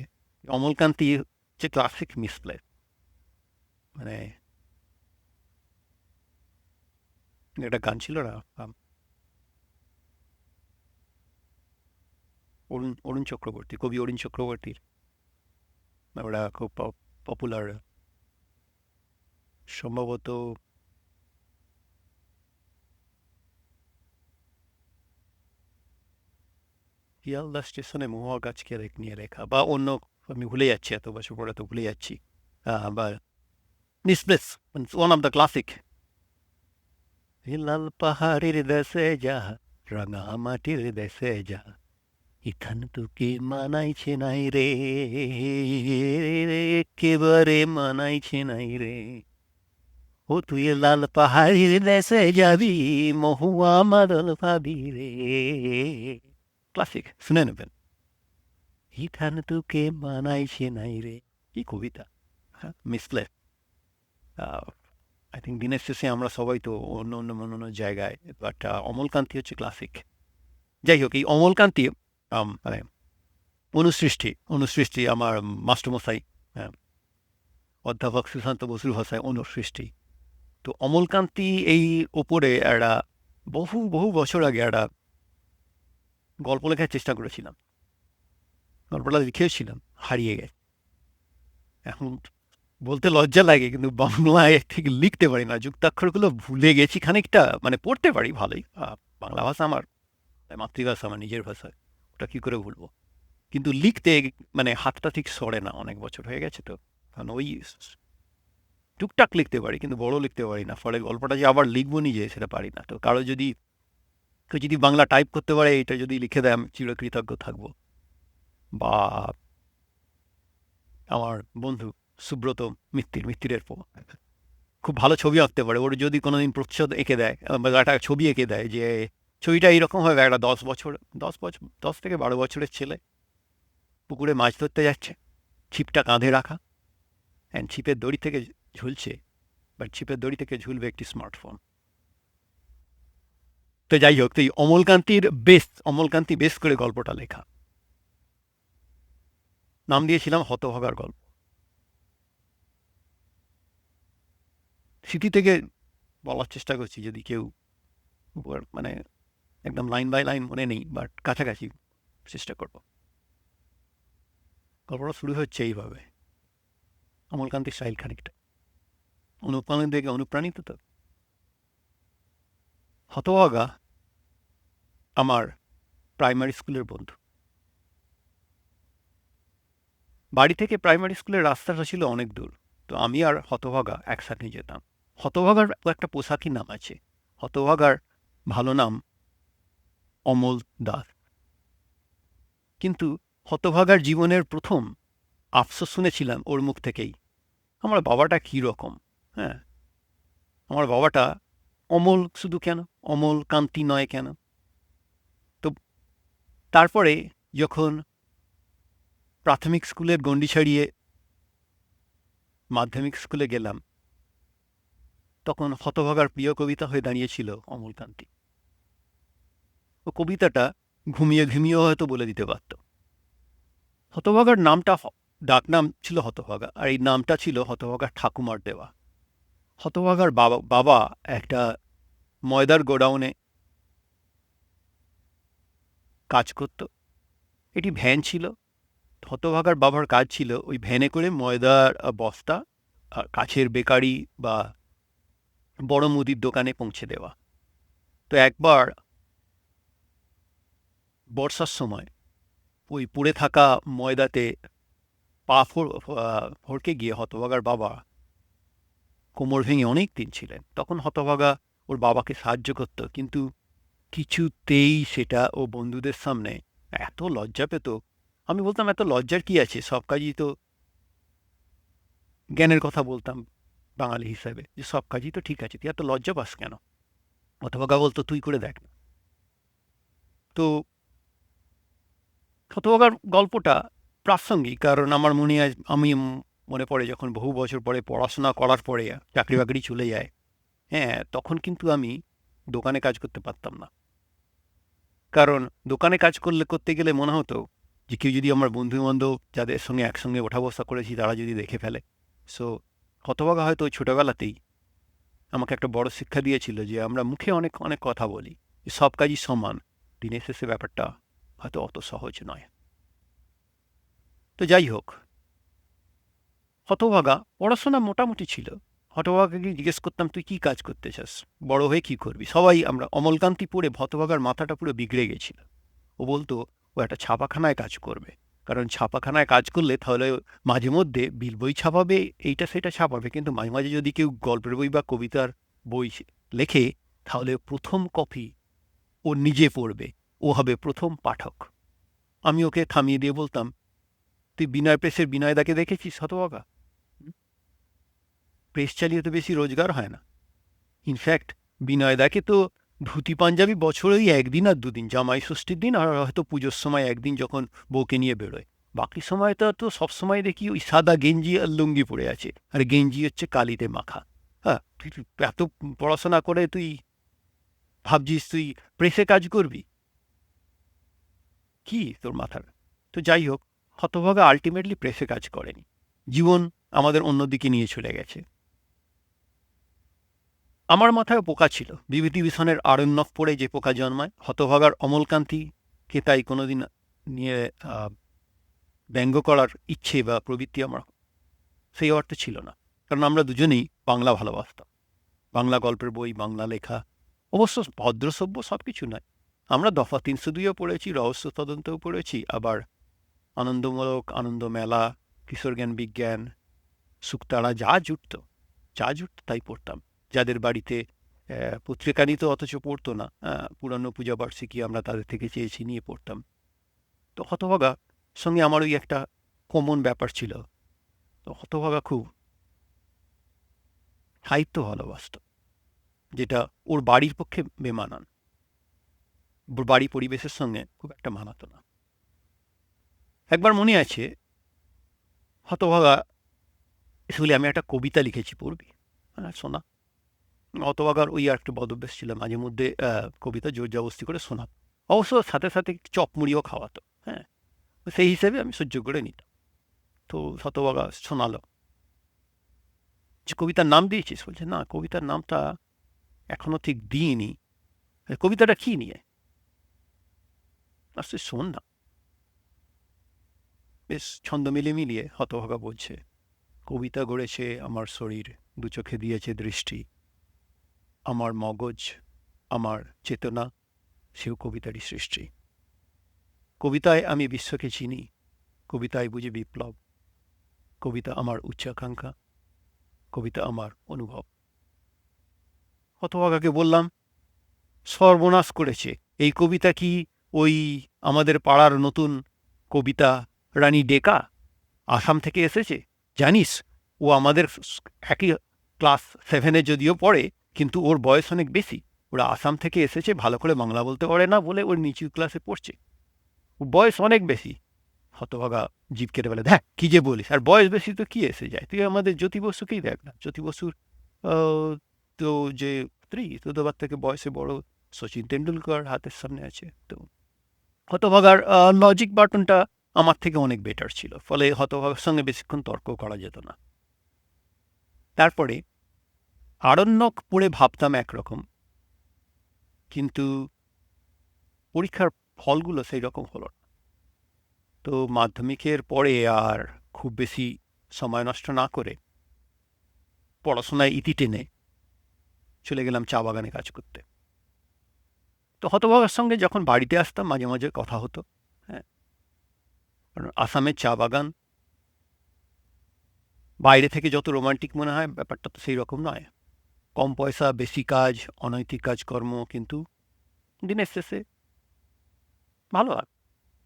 অমলকান্তি হচ্ছে ক্লাসিক মিসপ্লেস। মানে একটা গান ছিল না, অরুণ চক্রবর্তী, কবি অরুণ চক্রবর্তীর, ওটা খুব পপুলার, সম্ভবত শিয়ালদা স্টেশনে মহুয়া গাছকে নিয়ে লেখা, বা অন্য, আমি ভুলে যাচ্ছি, এত বছর পরে তো ভুলে যাচ্ছি। বা misplace, one of the classic. লাল পাহাড়ের দেশে যা, রাঙা মাটির দেশে যা, ইথান তোকে মানাইছে নাই রে, একেবারে মানাইছে নাই রে। ও তুই লাল পাহাড়ির দেশে যাবি, মহুয়া মাদল পাবি রে। ক্লাসিক, শুনে নেবেন। ইথান তোকে মানাইছে নাই রে, কি কবিতা! হ্যাঁ, মিসপ্লেস। আই থিঙ্ক দিনের শেষে আমরা সবাই তো অন্য অন্য অন্য জায়গায়, বাট অমলকান্তি হচ্ছে ক্লাসিক। যাই হোক, এই অমলকান্তি মানে অনুসৃষ্টি আমার মাস্টারমশাই, হ্যাঁ, অধ্যাপক সুশান্ত বসুর ভাষায় অনুসৃষ্টি। তো অমলকান্তি এই ওপরে একটা বহু বহু বছর আগে একটা গল্প লেখার চেষ্টা করেছিলাম। গল্পটা লিখেছিলাম, হারিয়ে গেছে। এখন বলতে লজ্জা লাগে, কিন্তু বাংলায় ঠিক লিখতে পারি না, যুক্তাক্ষরগুলো ভুলে গেছি খানিকটা। মানে পড়তে পারি ভালোই, বাংলা ভাষা আমার মাতৃভাষা, আমার নিজের ভাষা, ওটা কী করে ভুলবো। কিন্তু লিখতে মানে হাতটা ঠিক সরে না, অনেক বছর হয়ে গেছে তো। কারণ ওই টুকটাক লিখতে পারি, কিন্তু বড় লিখতে পারি না। ফলে গল্পটা যে আবার লিখবো নিজে, সেটা পারি না। তো কেউ যদি বাংলা টাইপ করতে পারে, এটা যদি লিখে দেয়, আমি চিরকৃতজ্ঞ থাকবো। বা আমার বন্ধু সুব্রত মিত্তিরের খুব ভালো ছবি আঁকতে পারে, ওর যদি কোনোদিন প্রচ্ছদ এঁকে দেয়, বা একটা ছবি এঁকে দেয় যে ছবিটা এইরকম হবে, একটা 10 থেকে 12 বছরের ছেলে পুকুরে মাছ ধরতে যাচ্ছে, ছিপটা কাঁধে রাখা, অ্যান্ড ছিপের দড়ি থেকে ঝুলছে, বাট ছিপের দড়ি থেকে ঝুলবে একটি স্মার্টফোন। তো যাই হোক, তো এই অমলকান্তি বেস করে গল্পটা লেখা। নাম দিয়েছিলাম হতভাগার গল্প। স্মৃতি থেকে বলার চেষ্টা করছি, যদি কেউ মানে একদম লাইন বাই লাইন মনে নেই, বাট কাছাকাছি চেষ্টা করব। গল্পটা শুরু হচ্ছে এইভাবে, অমলকান্তির স্টাইল খানিকটা অনুপ্রাণিত তো। হতভাগা আমার প্রাইমারি স্কুলের বন্ধু। বাড়ি থেকে প্রাইমারি স্কুলের রাস্তাটা ছিল অনেক দূর, তো আমি আর হতভাগা একসাথে যেতাম। হতভাগার একটা পোশাকি নাম আছে, হতভাগার ভালো নাম অমল দাস। কিন্তু হতভাগার জীবনের প্রথম আফসোস শুনেছিলাম ওর মুখ থেকেই, আমার বাবাটা কী রকম। হ্যাঁ, আমার বাবাটা অমল শুধু কেন, অমল কান্তি নয় কেন? তো তারপরে যখন প্রাথমিক স্কুলের গণ্ডি ছাড়িয়ে মাধ্যমিক স্কুলে গেলাম, তখন হতভাগার প্রিয় কবিতা হয়ে দাঁড়িয়েছিল অমলকান্তি। ও কবিতাটা ঘুমিয়ে ঘুমিয়েও হয়তো বলে দিতে পারত। হতভাগার নামটা ডাকনাম ছিল হতভাগা, আর এই নামটা ছিল হতভাগার ঠাকুমার দেওয়া। হতভাগার বাবা একটা ময়দার গোডাউনে কাজ করত। এটি ভ্যান ছিল। হতভাগার বাবার কাজ ছিল ওই ভ্যানে করে ময়দার বস্তা কাছের বেকারি বা বড় মুদির দোকানে পৌঁছে দেওয়া। তো একবার বর্ষার সময় ওই পুড়ে থাকা ময়দাতে পা ফড়কে গিয়ে হতভাগার বাবা কোমর ভেঙে অনেক দিন ছিলেন। তখন হতভাগা ওর বাবাকে সাহায্য করত, কিন্তু কিছুতেই সেটা ও বন্ধুদের সামনে এত লজ্জা পেত। আমি বলতাম, এত লজ্জার কি আছে, সব কাজই তো, জ্ঞানের কথা বলতাম বাঙালি হিসাবে, যে সব কাজই তো ঠিক আছে, তুই এত লজ্জা পাস কেন? হতভাগা বলতো, তুই করে দেখ না। তো হতভাগার গল্পটা প্রাসঙ্গিক, কারণ আমার মনে পড়ে যখন বহু বছর পরে পড়াশোনা করার পরে চাকরি বাকরি চলে যায়, হ্যাঁ, তখন কিন্তু আমি দোকানে কাজ করতে পারতাম না। কারণ দোকানে কাজ করতে গেলে মনে হতো যে কেউ যদি আমার বন্ধুবান্ধব যাদের সঙ্গে একসঙ্গে ওঠা বসা করেছি তারা যদি দেখে ফেলে। সো হতভাগা হয়তো ছোটোবেলাতেই আমাকে একটা বড় শিক্ষা দিয়েছিল যে আমরা মুখে অনেক অনেক কথা বলি, যে সব কাজই সমান, দিনের শেষে ব্যাপারটা হয়তো অত সহজ নয়। তো যাই হোক, হতভাগা পড়াশোনা মোটামুটি ছিল। হতভাগাকে জিজ্ঞেস করতাম, তুই কী কাজ করতে চাস, বড় হয়ে কী করবি? সবাই আমরা অমলকান্তি পড়ে হতভাগার মাথাটা পুরো বিগড়ে গেছিল। ও বলতো ও একটা ছাপাখানায় কাজ করবে, কারণ ছাপাখানায় কাজ করলে তাহলে মাঝে মধ্যে বিল বই ছাপাবে, এইটা সেটা ছাপাবে, কিন্তু মাঝে মাঝে যদি কেউ গল্পের বই বা কবিতার বই লেখে, তাহলে প্রথম কপি ও নিজে পড়বে, ও হবে প্রথম পাঠক। আমি ওকে থামিয়ে দিয়ে বলতাম, তুই বিনয় প্রেসের বিনয়দাকে দেখেছিস হতভাগা? প্রেস চালিয়ে তো বেশি রোজগার হয় না। ইনফ্যাক্ট বিনয়দাকে তো ধুতি পাঞ্জাবি বছরে ওই একদিন আর দুদিন, জামাই ষষ্ঠীর দিন আর হয়তো পুজোর সময় একদিন যখন বউকে নিয়ে বেরোয়, বাকি সময়টা তো সবসময় দেখি ওই সাদা গেঞ্জি আর লুঙ্গি পরে আছে, আর গেঞ্জি হচ্ছে কালিতে মাখা। হ্যাঁ, তুই এত পড়াশোনা করে তুই ভাবছিস তুই প্রেসে কাজ করবি? কি তোর মাথার? তো যাই হোক, হতভাগা আলটিমেটলি প্রেসে কাজ করেনি, জীবন আমাদের অন্যদিকে নিয়ে চলে গেছে। আমার মাথায় পোকা ছিল, বিভূতিভূষণের আরণ্যক পড়ে যে পোকা জন্মায়, হতভাগার অমলকান্তিকে তাই কোনোদিন নিয়ে ব্যঙ্গ করার ইচ্ছে বা প্রবৃত্তি আমার সেই অর্থে ছিল না, কারণ আমরা দুজনেই বাংলা ভালোবাসতাম। বাংলা গল্পের বই, বাংলা লেখা, অবশ্য ভদ্রসভ্য সব কিছু নয়, আমরা দফা ৩০২ও পড়েছি, রহস্য তদন্তও পড়েছি, আবার আনন্দমূলক আনন্দ মেলা, কিশোর জ্ঞান বিজ্ঞান, শুকতাড়া যা জুটত তাই পড়তাম। যাদের বাড়িতে পত্রিকা নিত অথচ পড়তো না, পুরানো পূজাবার্ষিকী আমরা তাদের থেকে চেয়েছি নিয়ে পড়তাম। তো হতভাগা সঙ্গে আমার ওই একটা কমন ব্যাপার ছিল। তো হতভাগা খুব সাহিত্য ভালোবাসত, যেটা ওর বাড়ির পক্ষে বেমানান, বাড়ি পরিবেশের সঙ্গে খুব একটা মানাতো না। একবার মনে আছে, হতভাগা এসে আমি একটা কবিতা লিখেছি, পড়বি? শোনা। হতভাগার ওই আর একটা বদভ্যাস ছিল, মাঝে মধ্যে কবিতা জোর জবস্তি করে শোনাত, অবশ্য সাথে সাথে চপ মুড়িও খাওয়াতো। হ্যাঁ, সেই হিসেবে আমি সহ্য করে নিতাম। তো হতভাগা শোনালো যে কবিতার নাম দিয়েছিস? বলছে না, কবিতার নামটা এখনো ঠিক দিইনি। কবিতাটা কি নিয়ে? আচ্ছা শোন না। বেশ ছন্দ মিলিয়ে মিলিয়ে হতভাগা বলছে, কবিতা গড়েছে আমার শরীর, দু চোখে দিয়েছে দৃষ্টি, আমার মগজ, আমার চেতনা, সেও কবিতারই সৃষ্টি। কবিতায় আমি বিশ্বকে চিনি, কবিতায় বুঝি বিপ্লব, কবিতা আমার উচ্চাকাঙ্ক্ষা, কবিতা আমার অনুভব। হতভাগাকে বললাম, সর্বনাশ করেছে। এই কবিতা কি ওই আমাদের পাড়ার নতুন কবিতা রানী ডেকা আসাম থেকে এসেছে? জানিস, ও আমাদের একই ক্লাস 7-এ যদিও পড়ে, কিন্তু ওর বয়স অনেক বেশি। ওরা আসাম থেকে এসেছে, ভালো করে বাংলা বলতে পারে না বলে ওর নিচু ক্লাসে পড়ছে। ও বয়স অনেক বেশি। হতভাগা জিভ কেটে বলে, দেখ কি যে বলিস, আর বয়স বেশি তো কি এসে যায়, তুই আমাদের জ্যোতি বসুকেই দেখ না। জ্যোতি বসুর তো যে স্ত্রী, তোদের থেকে বয়সে বড় সচিন তেন্ডুলকর হাতের সামনে আছে। তো হতভাগার লজিক বাটনটা আমার থেকে অনেক বেটার ছিল, ফলে হতভাগার সঙ্গে বেশিক্ষণ তর্ক করা যেত না। তারপরে আরণ্যক পড়ে ভাবতাম একরকম, কিন্তু পরীক্ষার ফলগুলো সেই রকম হলো না। তো মাধ্যমিকের পরে আর খুব বেশি সময় নষ্ট না করে পড়াশোনায় ইতি টেনে চলে গেলাম চা বাগানে কাজ করতে। তো হতভাগার সঙ্গে যখন বাড়িতে আসতাম মাঝে মাঝে কথা হতো। হ্যাঁ, কারণ আসামের চা বাগান বাইরে থেকে যত রোমান্টিক মনে হয়, ব্যাপারটা তো সেই রকম নয়। কম পয়সা, বেশি কাজ, অনৈতিক কাজকর্ম, কিন্তু দিনের শেষে ভালো আর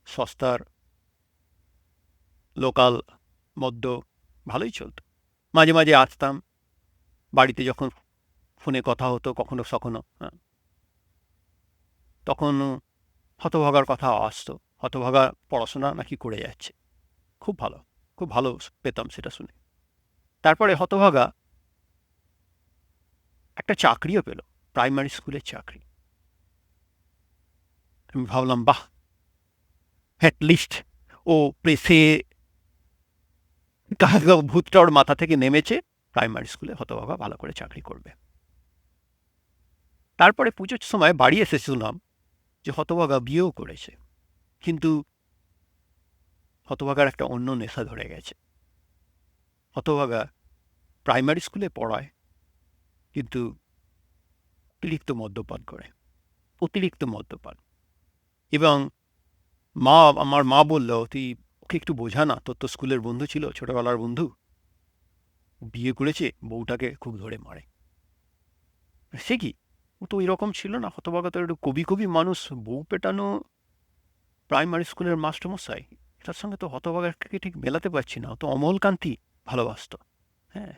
সস্তার লোকাল মদ্য ভালোই চলত। মাঝে মাঝে আসতাম, বাড়িতে যখন ফোনে কথা হতো কখনো সখনো, হ্যাঁ, তখন হতভাগার কথা আসতো। হতভাগা পড়াশোনা নাকি করে যাচ্ছে, খুব ভালো, খুব ভালো পেতাম সেটা শুনে। তারপরে হতভাগা একটা চাকরিও পেল, প্রাইমারি স্কুলের চাকরি। আমি ভাবলাম, বাহ, অ্যাটলিস্ট ও প্রেসে ভূতটা ওর মাথা থেকে নেমেছে, প্রাইমারি স্কুলে হতভাগা ভালো করে চাকরি করবে। তারপরে পুজোর সময় বাড়ি এসে শুনলাম যে হতভাগা বিয়েও করেছে, কিন্তু হতভাগার একটা অন্য নেশা ধরে গেছে। হতভাগা প্রাইমারি স্কুলে পড়ায়, কিন্তু অতিরিক্ত মদ্যপান করে, অতিরিক্ত মদ্যপান। এবং আমার মা বলল, তুই ওকে একটু বোঝা না, তোর তো স্কুলের বন্ধু ছিল, ছোটবেলার বন্ধু, বিয়ে করেছে, বউটাকে খুব ধরে মারে। সে কি, ও তো এরকম ছিল না। হতভাগা তো একটু কবি কবি মানুষ, বউ পেটানো প্রাইমারি স্কুলের মাস্টারমশাই, এটার সঙ্গে তো হতভাগাকে ঠিক মেলাতে পারছি না। ও তো অমলকান্তি ভালোবাসত। হ্যাঁ,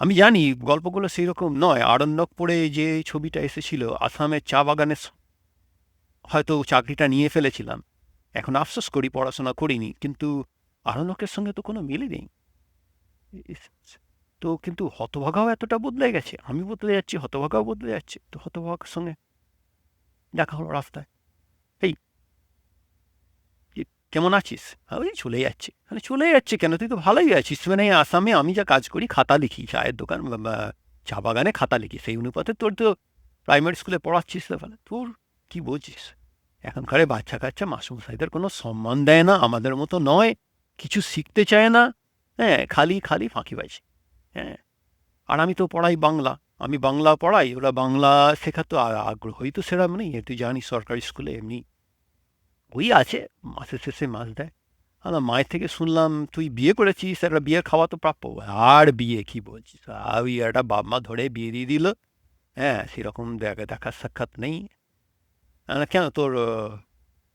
আমি জানি গল্পগুলো সেই রকম নয়। আরণ্যক পড়ে যে ছবিটা এসেছিল, আসামের চা বাগানে হয়তো চাকরিটা নিয়ে ফেলেছিলাম, এখন আফসোস করি পড়াশোনা করিনি, কিন্তু আরণ্যকের সঙ্গে তো কোনো মিলই নেই। তো কিন্তু হতভাগাও এতটা বদলে গেছে, আমি বদলে যাচ্ছি, হতভাগাও বদলে যাচ্ছে। তো হতভাগার সঙ্গে দেখা হলো রাস্তায়, এই কেমন আছিস? ওই চলে যাচ্ছে। মানে চলে যাচ্ছে কেন, তুই তো ভালোই আছিস। মানে আসামে আমি যা কাজ করি, খাতা লিখি, চায়ের দোকান চা বাগানে খাতা লিখি, সেই অনুপাতে তোর তো প্রাইমারি স্কুলে পড়াচ্ছিস তো, ফলে তোর কি বলছিস? এখনকার বাচ্চা কাচ্চা মাস্টারমশাইদের কোনো সম্মান দেয় না, আমাদের মতো নয়, কিছু শিখতে চায় না। হ্যাঁ, খালি খালি ফাঁকিবাজি। হ্যাঁ, আর আমি তো পড়াই বাংলা, আমি বাংলা পড়াই, ওরা বাংলা শেখাতো আগ্রহই তো সেরকম নেই। তুই জানিস সরকারি স্কুলে এমনি ওই আছে, মাসের শেষে মাস দেয়। আমার মায়ের থেকে শুনলাম তুই বিয়ে করেছিস, একটা বিয়ের খাওয়া তো প্রাপ্য। আর বিয়ে কি বলছিস, আর ওই একটা বাপ মা ধরে বিয়ে দিয়ে দিল। হ্যাঁ, সেরকম দেখা সাক্ষাৎ নেই। কেন তোর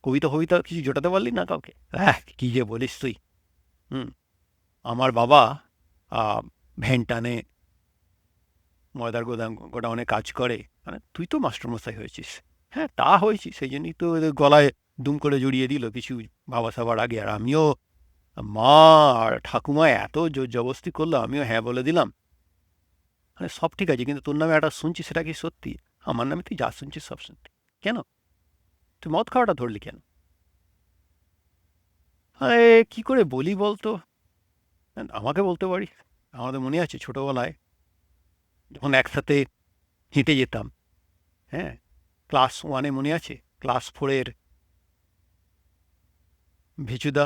কবিতা ফবিতা কিছু জোটাতে পারলি না কাউকে? হ্যাঁ, কি যে বলিস তুই। হুম, আমার বাবা ভ্যান টানে, ময়দার গোডাউনে কাজ করে। মানে তুই তো মাস্টারমশাই হয়েছিস। হ্যাঁ, তা হয়েছি, সেই জন্যই তো ওদের গলায় দুম করে জড়িয়ে দিল কিছু বাবা সবার আগে। আর আমিও মা আর ঠাকুমা এত জোর জবরদস্তি করলো, আমিও হ্যাঁ বলে দিলাম। আরে সব ঠিক আছে, কিন্তু তোর নামে একটা শুনছি, সেটা কি সত্যি? আমার নামে তুই যা শুনছিস সব সত্যি। কেন তুই মদ খাওয়াটা ধরলি কেন? আরে কি করে বলি বলতো? আমাকে বলতে পারিস। আমাদের মনে আছে ছোটবেলায় যখন একসাথে হেঁটে যেতাম, হ্যাঁ, ক্লাস ওয়ানে মনে আছে, ক্লাস ফোরের ভিচুদা,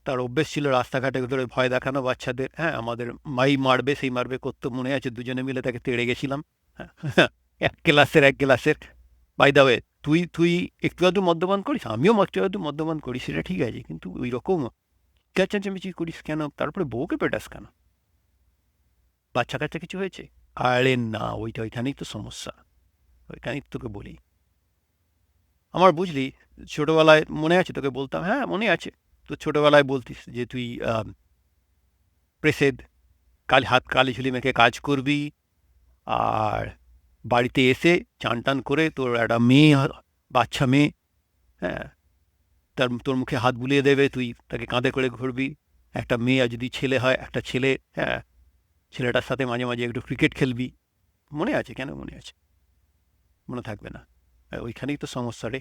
তার অভ্যেস ছিল রাস্তাঘাটে ধরে ভয় দেখানো বাচ্চাদের, হ্যাঁ, আমাদের মাই মারবে সেই মারবে করতো, মনে আছে দুজনে মিলে তাকে তেড়ে গেছিলাম। হ্যাঁ, এক ক্লাসের। বাই দা ওয়ে, তুই তুই একটু আধটু মদ্যপান করিস, আমিও একটু আধটু মদ্যপান করি, সেটা ঠিক আছে, কিন্তু ওই রকম চেঁচামেচি করিস কেন? তারপরে বউকে পেটাস কেন? বাচ্চা কাচ্চা কিছু হয়েছে? আরে না, ওইখানেই তো সমস্যা, ওইখানেই তোকে বলি। আমার বুঝলি, ছোটবেলায় মনে আছে তোকে বলতাম, হ্যাঁ মনে আছে, তো ছোটবেলায় বলতিস যে তুই প্রেসে হাত কালি ঝুলি মেখে কাজ করবি, আর বাড়িতে এসে চান টান করে তোর একটা মেয়ে, বাচ্চা মেয়ে, হ্যাঁ, তোর মুখে হাত বুলিয়ে দেবে, তুই তাকে কাঁধে করে ঘুরবি। একটা মেয়ে, আর যদি ছেলে হয় একটা ছেলে, হ্যাঁ, ছেলেটার সাথে মাঝে মাঝে একটু ক্রিকেট খেলবি। মনে আছে? কেন মনে আছে? মনে থাকবে না? ওইখানেই তো সমস্যা রে।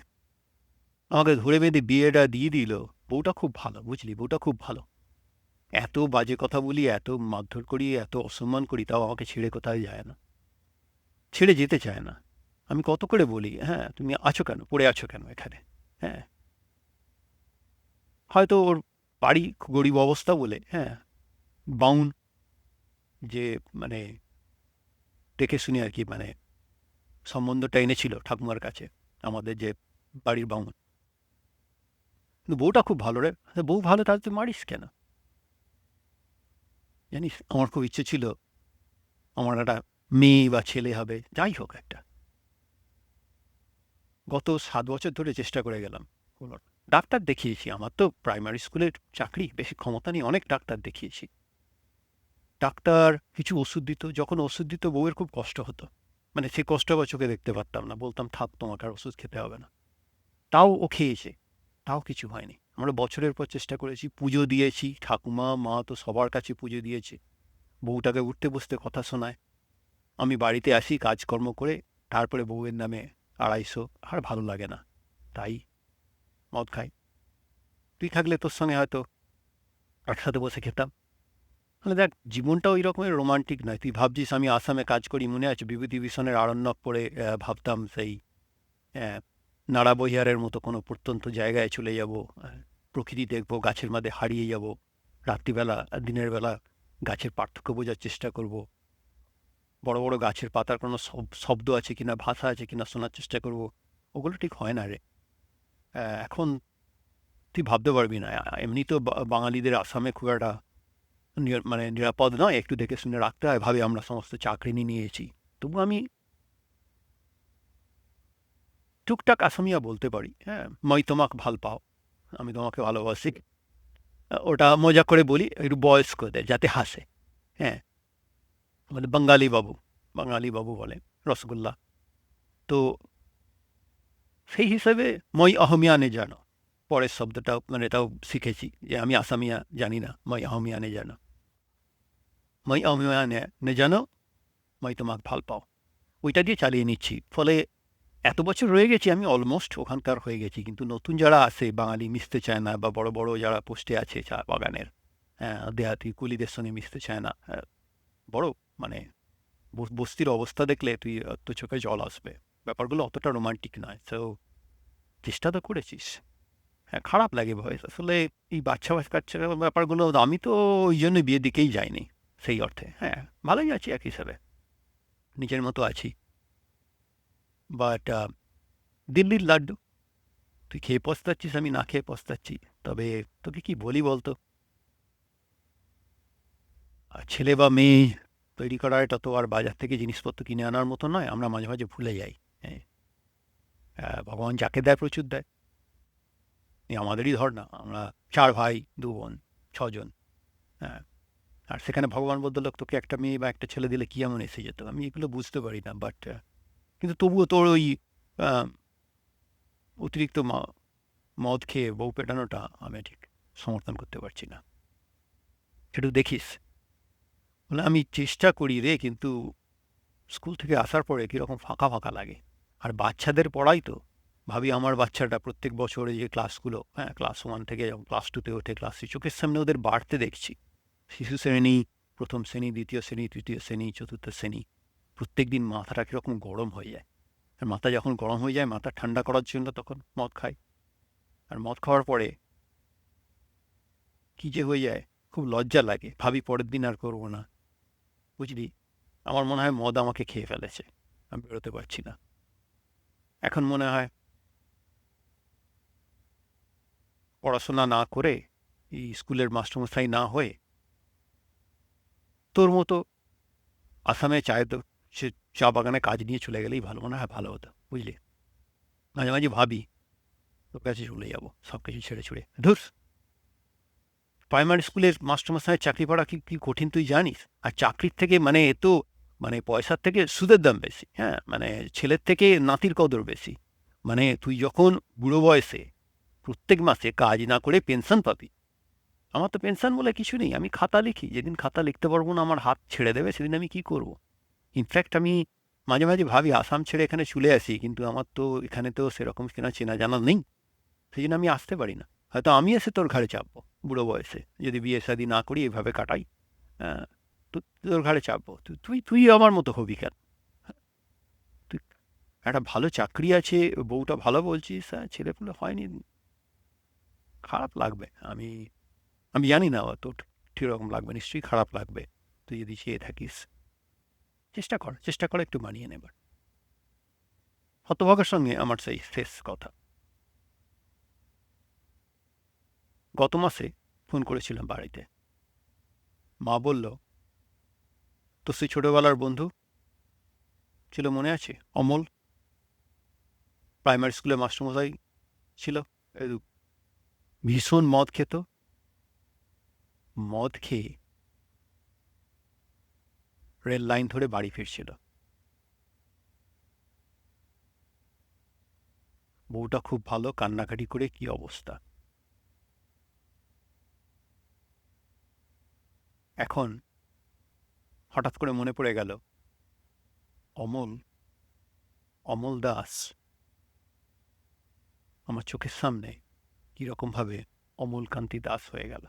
আমাকে ধরে বেঁধে বিয়েটা দিয়ে দিল। বউটা খুব ভালো, বুঝলি, বউটা খুব ভালো। এত বাজে কথা বলি, এত মারধর করি, এত অসম্মান করি, তাও আমাকে ছেড়ে কোথাও যায় না, ছেড়ে যেতে চায় না। আমি কত করে বলি, হ্যাঁ তুমি আছো কেন, পড়ে আছো কেন এখানে? হ্যাঁ, হয়তো ওর বাড়ি গরিব অবস্থা বলে, হ্যাঁ, বাউন, যে মানে দেখে শুনে আর কি, মানে সম্বন্ধটা এনেছিল ঠাকুমার কাছে, আমাদের যে বাড়ির বাউন। কিন্তু বউটা খুব ভালো রে। বউ ভালো, তাহলে তুই মারিস কেন? জানিস, আমার খুব ইচ্ছে ছিল আমার একটা মেয়ে বা ছেলে হবে, যাই হোক একটা। গত 7 বছর ধরে চেষ্টা করে গেলাম, হলো না। ডাক্তার দেখিয়েছি, আমার তো প্রাইমারি স্কুলের চাকরি, বেশি ক্ষমতা নেই, অনেক ডাক্তার দেখিয়েছি। ডাক্তার কিছু ওষুধ দিত, যখন ওষুধ দিত বউয়ের খুব কষ্ট হতো, মানে সে কষ্ট বা চোখে দেখতে পারতাম না, বলতাম থাক তোমাকে আর ওষুধ খেতে হবে না। তাও ও খেয়েছে, তাও কিছু হয়নি। আমরা বছরের পর চেষ্টা করেছি, পুজো দিয়েছি, ঠাকুমা মা তো সবার কাছে পুজো দিয়েছে, বউটাকে উঠতে বসতে কথা শোনায়, আমি বাড়িতে আসি কাজকর্ম করে, তারপরে বউয়ের নামে 250, আর ভালো লাগে না, তাই মদ খাই। তুই থাকলে তোর সঙ্গে হয়তো একসাথে বসে খেতাম। মানে দেখ, জীবনটা ওই রকমের রোমান্টিক নয়। তুই ভাবছিস আমি আসামে কাজ করি, মনে আছে বিভূতিভূষণের আরণ্যক পড়ে ভাবতাম সেই আহ, নাড়াবহিয়ারের মতো কোনো প্রত্যন্ত জায়গায় চলে যাব, প্রকৃতি দেখবো, গাছের মধ্যে হারিয়ে যাব, রাত্রিবেলা দিনের বেলা গাছের পার্থক্য বোঝার চেষ্টা করব, বড় বড় গাছের পাতার কোনো শব্দ আছে কিনা, ভাষা আছে কিনা শোনার চেষ্টা করব। ওগুলো ঠিক হয় না রে। এখন তুই ভাবতে পারবি না। এমনি তো বাঙালিদের আসামে খুব একটা মানে নিরাপদ নয়, একটু দেখে শুনে রাখতে হয়, ভাবে আমরা সমস্ত চাকরি নিয়েছি। তবু আমি টুকটাক আসামিয়া বলতে পারি, হ্যাঁ, মই তোমাক ভাল পাও, আমি তোমাকে ভালোবাসি। ওটা মজা করে বলি একটু বয়স্কদের, যাতে হাসে। হ্যাঁ, মানে বাঙালি বাবু বলে, রসগোল্লা। তো সেই হিসেবে মই অহমিয়ানে জানো, পরের শব্দটাও মানে এটাও শিখেছি, যে আমি আসামিয়া জানি না, মই অহমিয়ানে জানো, মই অহমিয়ানে জানো, মই তোমাক ভাল পাও, ওইটা দিয়ে চালিয়ে নিচ্ছি। ফলে এত বছর রয়ে গেছি, আমি অলমোস্ট ওখানকার হয়ে গেছি, কিন্তু নতুন যারা আসে বাঙালি মিশতে চায় না, বা বড় বড় যারা পোস্টে আছে চা বাগানের, হ্যাঁ, দেহাতি কুলিদের সঙ্গে মিশতে চায় না। হ্যাঁ, বড় মানে বস্তির অবস্থা দেখলে তুই তোর চোখে জল আসবে। ব্যাপারগুলো অতটা রোমান্টিক নয়, তো চেষ্টা তো করেছিস। হ্যাঁ, খারাপ লাগে ভয়েস আসলে, এই বাচ্চা কাচ্চা ব্যাপারগুলো, আমি তো ওই জন্য বিয়ের দিকেই যাইনি সেই অর্থে। হ্যাঁ, ভালোই আছি এক হিসাবে, নিজের মতো আছি। বাট দিল্লির লাড্ডু, তুই খেয়ে পস্তাচ্ছিস, আমি না খেয়ে পস্তাচ্ছি। তবে তোকে কি বলি বলতো, ছেলে বা মেয়ে তৈরি করা এটা তো আর বাজার থেকে জিনিসপত্র কিনে আনার মতো নয়, আমরা মাঝে মাঝে ভুলে যাই। হ্যাঁ, ভগবান যাকে দেয় প্রচুর দেয়। এই আমাদেরই ধর না, আমরা 4 ভাই 2 বোন, 6 জন। হ্যাঁ, আর সেখানে ভগবান বলতে লোক তোকে একটা মেয়ে বা একটা ছেলে দিলে কি এমন এসে যেত, আমি এগুলো বুঝতে পারি না। বাট কিন্তু তবুও তোর ওই আহ, অতিরিক্ত মদ খেয়ে বউ পেটানোটা আমি ঠিক সমর্থন করতে পারছি না। সেটু দেখিস। বলে আমি চেষ্টা করি রে, কিন্তু স্কুল থেকে আসার পরে কীরকম ফাঁকা ফাঁকা লাগে। আর বাচ্চাদের পড়াই তো, ভাবি আমার বাচ্চাটা প্রত্যেক বছরে যে ক্লাসগুলো, হ্যাঁ, ক্লাস 1 থেকে যখন ক্লাস 2-তে ওঠে, ক্লাস 3, চোখের সামনে ওদের বাড়তে দেখছি। শিশু শ্রেণী, প্রথম শ্রেণী, দ্বিতীয় শ্রেণী, তৃতীয় শ্রেণী, চতুর্থ শ্রেণী, প্রত্যেক দিন মাথাটা কীরকম গরম হয়ে যায়। আর মাথা যখন গরম হয়ে যায়, মাথা ঠান্ডা করার জন্য তখন মদ খায়। আর মদ খাওয়ার পরে কী যে হয়ে যায়, খুব লজ্জা লাগে, ভাবি পরের দিন আর করবো না। বুঝলি, আমার মনে হয় মদ আমাকে খেয়ে ফেলেছে, আমি বেরোতে পারছি না। এখন মনে হয় পড়াশোনা না করে, এই স্কুলের মাস্টারমশাই না হয়ে, তোর মতো আসামে সে চা বাগানে কাজ নিয়ে চলে গেলেই ভালো, মনে হয় ভালো হতো। বুঝলি, মাঝে মাঝে ভাবি তোর কাছে চলে যাবো, সব কিছু ছেড়ে ছুড়ে। ধুর, প্রাইমারি স্কুলের মাস্টারমশাইয়ের চাকরি পাওয়া কি কি কঠিন তুই জানিস? আর চাকরির থেকে মানে এ তো, মানে পয়সার থেকে সুদের দাম বেশি, হ্যাঁ, মানে ছেলের থেকে নাতির কদর বেশি। মানে তুই যখন বুড়ো বয়সে প্রত্যেক মাসে কাজ না করে পেনশন পাবি। আমার তো পেনশন বলে কিছু নেই, আমি খাতা লিখি, যেদিন খাতা লিখতে পারবো না, আমার হাত ছেড়ে দেবে, সেদিন আমি কি করব? ইনফ্যাক্ট আমি মাঝে মাঝে ভাবি আসাম ছেড়ে এখানে চলে আসি, কিন্তু আমার তো এখানে তো সেরকম কেনা চেনা জানা নেই, সেই জন্য আমি আসতে পারি না। হয়তো আমি এসে তোর ঘাড়ে চাপবো বুড়ো বয়সে, যদি বিয়ে শাদি না করি, এইভাবে কাটাই, হ্যাঁ, তো তোর ঘাড়ে চাপবো। তুই তুই আমার মতো হবি কেন? তুই একটা ভালো চাকরি আছে, বউটা ভালো বলছিস, হ্যাঁ, ছেলেপুলে হয়নি, খারাপ লাগবে। আমি আমি জানি না, তোর কীরকম লাগবে, নিশ্চয়ই খারাপ লাগবে তুই যদি চেয়ে থাকিস। চেষ্টা কর একটু মানিয়ে নেবার। হতভাগার সঙ্গে আমার সেই শেষ কথা। গত মাসে ফোন করেছিলাম বাড়িতে। মা বলল, তোর সেই ছোটোবেলার বন্ধু ছিল, মনে আছে, অমল, প্রাইমারি স্কুলে মাস্টারমশাই ছিল, ভীষণ মদ খেত, মদ খেয়ে রেল লাইন ধরে বাড়ি ফিরছিল। বউটা খুব ভালো, কান্নাকাটি করে কি অবস্থা। এখন হঠাৎ করে মনে পড়ে গেল, অমল, অমল দাস আমার চোখের সামনে কীরকমভাবে অমলকান্তি দাস হয়ে গেল।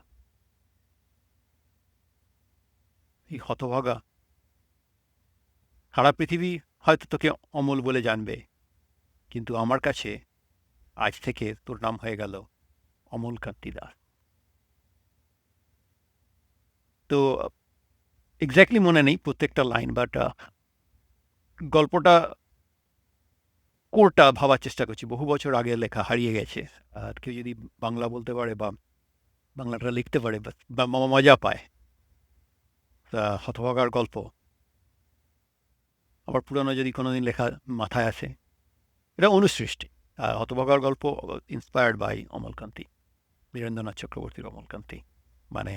এই হতভাগা, সারা পৃথিবী হয়তো তোকে অমল বলে জানবে, কিন্তু আমার কাছে আজ থেকে তোর নাম হয়ে গেল অমলকান্তি দাস। তো এক্স্যাক্টলি মনে নেই প্রত্যেকটা লাইন, বাট গল্পটা, কোরটা ভাবার চেষ্টা করছি। বহু বছর আগে লেখা, হারিয়ে গেছে। আর কেউ যদি বাংলা বলতে পারে বা বাংলাটা লিখতে পারে বা মজা পায়, হতভাগার গল্প আবার পুরানো যদি কোনোদিন লেখা মাথায় আসে, এটা অনুসৃষ্টি। হতভাগার গল্প ইন্সপায়ার্ড বাই অমলকান্তি, বীরেন্দ্রনাথ চক্রবর্তীর অমলকান্তি। মানে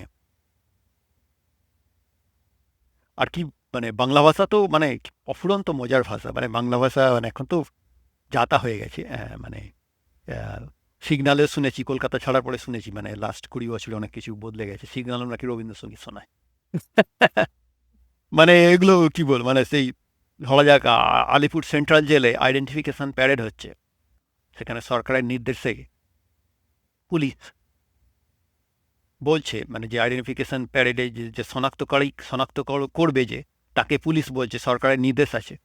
আর কি, মানে বাংলা ভাষা তো মানে অফুরন্ত মজার ভাষা। মানে বাংলা ভাষা মানে এখন তো যাতা হয়ে গেছে, মানে সিগনালে শুনেছি, কলকাতা ছাড়ার পরে শুনেছি, মানে লাস্ট 20 বছরে অনেক কিছু বদলে গেছে। সিগনালও নাকি রবীন্দ্রসঙ্গীত শোনায়। মানে এগুলো কি বল, মানে সেই ধরা যাক আলিপুর সেন্ট্রাল জেলে আইডেন্টিফিকেশন প্যারেড হচ্ছে, সেখানে সরকারের নির্দেশে পুলিশ বলছে, মানে যে আইডেন্টিফিকেশন প্যারেডে যে শনাক্ত করবে, যে তাকে পুলিশ বলছে সরকারের নির্দেশ আছে।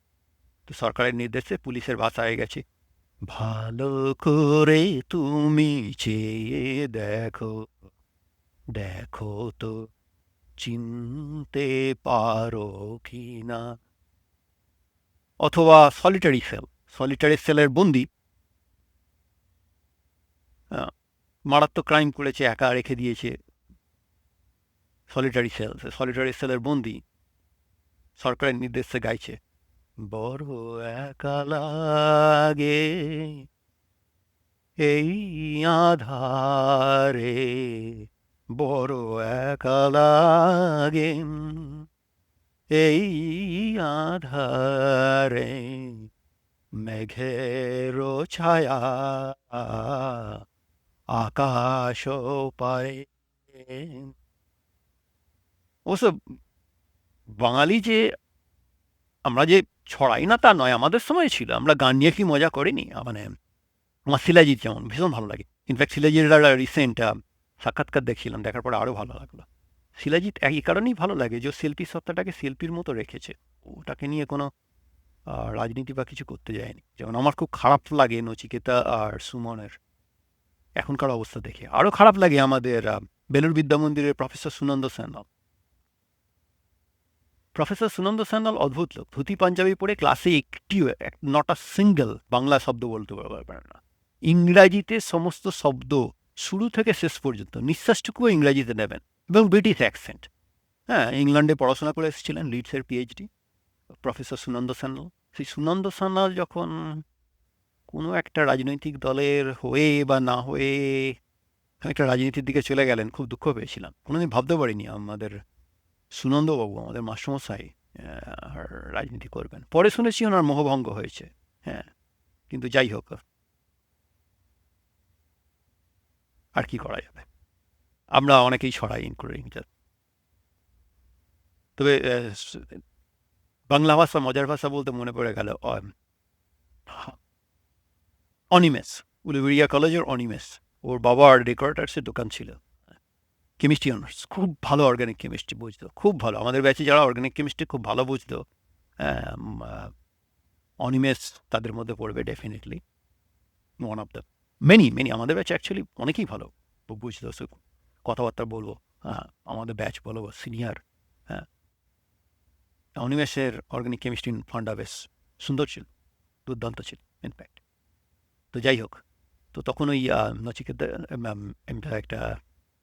তো সরকারের নির্দেশে পুলিশের ভাষা হয়ে গেছে, ভালো করে তুমি চেয়ে দেখো, দেখো তো চিনতে পারো কি না। অথবা সলিটারি সেলের বন্দি, মারাত্মক ক্রাইম করেছে, একা রেখে দিয়েছে সলিটারি সেলের বন্দি সরকারের নির্দেশে গাইছে, বড় একা লাগে এই আধারে, বড় একা লাগে এই আধারে, মেঘের ছায়া আকাশ পারে। অবশ্য বাঙালি যে আমরা যে ছড়াই না তা নয়, আমাদের সময় ছিল, আমরা গান নিয়ে কি মজা করিনি। মানে আমার শিলাজিৎ যেমন ভীষণ ভালো লাগে। ইনফ্যাক্ট শিলাজিৎ রিসেন্ট সাক্ষাৎকার দেখছিলাম, দেখার পরে আরও ভালো লাগলো। শিলাজিৎ এই কারণেই ভালো লাগে যে শিল্পী সত্তাটাকে শিল্পীর মতো রেখেছে, ওটাকে নিয়ে কোনো রাজনীতি বা কিছু করতে যায়নি। যেমন আমার খুব খারাপ লাগে নচিকেতা আর সুমনের এখনকার অবস্থা দেখে। আরও খারাপ লাগে আমাদের বেলুর বিদ্যা মন্দিরের প্রফেসর সুনন্দ সান্যাল। প্রফেসর সুনন্দ সান্যাল অদ্ভুত লোক, ধুতি পাঞ্জাবি পরে ক্লাসে একটিও নট আ সিঙ্গেল বাংলা শব্দ বলতে পারেন না। ইংরাজিতে সমস্ত শব্দ শুরু থেকে শেষ পর্যন্ত নিঃশ্বাসটুকুও ইংরাজিতে নেবেন, এবং ব্রিটিশ অ্যাকসেন্ট। হ্যাঁ, ইংল্যান্ডে পড়াশোনা করে এসেছিলেন, লিডসের পিএইচডি প্রফেসর সুনন্দ সান্যাল। সেই সুনন্দ সান্যাল যখন কোনো একটা রাজনৈতিক দলের হয়ে বা না হয়ে একটা রাজনীতির দিকে চলে গেলেন, খুব দুঃখ পেয়েছিলাম। কোনোদিন ভাবতে পারিনি আমাদের সুনন্দবাবু, আমাদের মাস্টারমশাই রাজনীতি করবেন। পরে শুনেছি ওনার মোহভঙ্গ হয়েছে। হ্যাঁ, কিন্তু যাই হোক, আর কি করা যাবে, আমরা অনেকেই ছড়াই ইনক্লুডিং। তবে বাংলা ভাষা, মজার ভাষা বলতে মনে পড়ে গেল অনিমেষ, উলুবেড়িয়া কলেজের অনিমেষ। ওর বাবার ডেকোরেটার্সের দোকান ছিল, কেমিস্ট্রি অনার্স, খুব ভালো অর্গানিক কেমিস্ট্রি বুঝতো, খুব ভালো। আমাদের ব্যাচে যারা অর্গানিক কেমিস্ট্রি খুব ভালো বুঝতো, অনিমেষ তাদের মধ্যে পড়বে definitely, one of the many আমাদের ব্যাচে অ্যাকচুয়ালি অনেকেই ভালো বুঝতো, কথাবার্তা বলবো। হ্যাঁ, আমাদের ব্যাচ বলবো সিনিয়র। হ্যাঁ, অনিমেষের অর্গানিক কেমিস্ট্রি ফান্ডা বেশ সুন্দর ছিল, দুর্দান্ত ছিল ইনফ্যাক্ট। তো যাই হোক, তো তখন ওই নচিকেতা একটা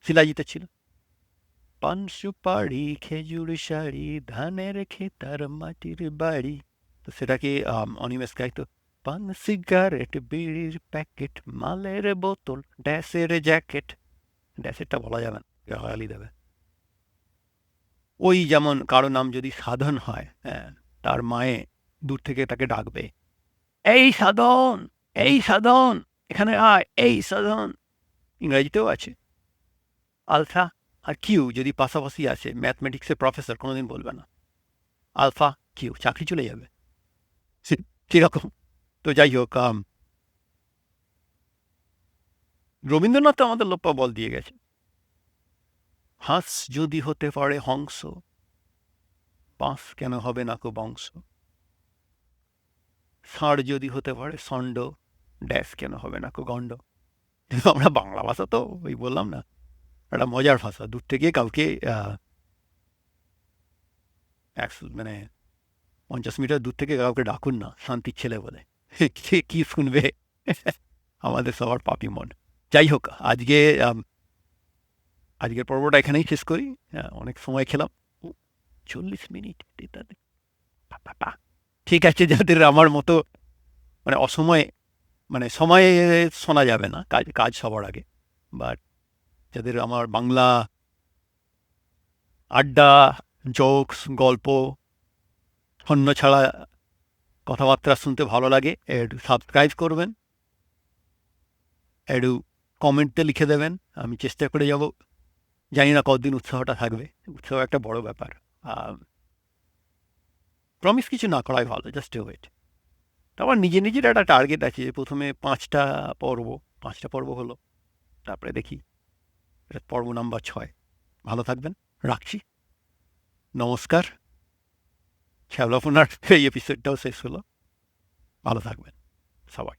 শিলাজিতে ছিল, পান সুপারি খেজুর শাড়ি ধানের খেতার মাটির বাড়ি। তো সেটাকে অনিমেষ গাইতো, পান সিগারেট বিড়ির প্যাকেট মালের বোতল ড্যাসের জ্যাকেট। ড্যাসেরটা বলা যাবে না, গালি দেবে। ওই যেমন কারো নাম যদি সাধন হয়, হ্যাঁ, তার মায়ে দূর থেকে তাকে ডাকবে, এই সাধন, এই সাধন, এখানে আয়, এই সাধন। ইংরাজিতেও আছে। আলফা আর কিউ যদি পাশাপাশি আসে, ম্যাথমেটিক্সের প্রফেসর কোনোদিন বলবে না আলফা কিউ, চাকরি চলে যাবে কীরকম। তো যাই হোক, রবীন্দ্রনাথ তো আমাদের লোপ্পা বল দিয়ে গেছে, হাঁস যদি হতে পারে হংস, বাঁশ কেন হবে না কো বংশ, ষাঁড় যদি হতে পারে ষণ্ড, ড্যাশ কেন হবে না কো গণ্ড। আমরা বাংলা ভাষা তো ওই বললাম না, একটা মজার ভাষা। দূর থেকে কাউকে মানে 50 মিটার দূর থেকে কাউকে ডাকুন না শান্তির ছেলে বলে, কি শুনবে আমাদের সবার পাপি মন। যাই হোক, আজকের পর্বটা এখানেই শেষ করি। অনেক সময় খেলাম, 40 মিনিট। ঠিক আছে, যাদের আমার মতো মানে অসময়ে, মানে সময়ে শোনা যাবে না, কাজ সবার আগে, বাট যাদের আমার বাংলা আড্ডা, জোকস, গল্প, ছন্ন ছাড়া কথাবার্তা শুনতে ভালো লাগে, একটু সাবস্ক্রাইব করবেন, একটু কমেন্টে লিখে দেবেন, আমি চেষ্টা করে যাব। জানি না কতদিন উৎসাহটা থাকবে, উৎসাহ একটা বড় ব্যাপার। প্রমিস কিছু না করাই ভালো, জাস্ট ডু ইট। আমার নিজের একটা টার্গেট আছে, যে প্রথমে 5টা পর্ব হলো, তারপরে দেখি পর্ব নাম্বার 6। ভালো থাকবেন, রাখছি, নমস্কার। শ্যাবলাফোনার এই এপিসোডটাও শেষ হলো, ভালো থাকবেন সবাই।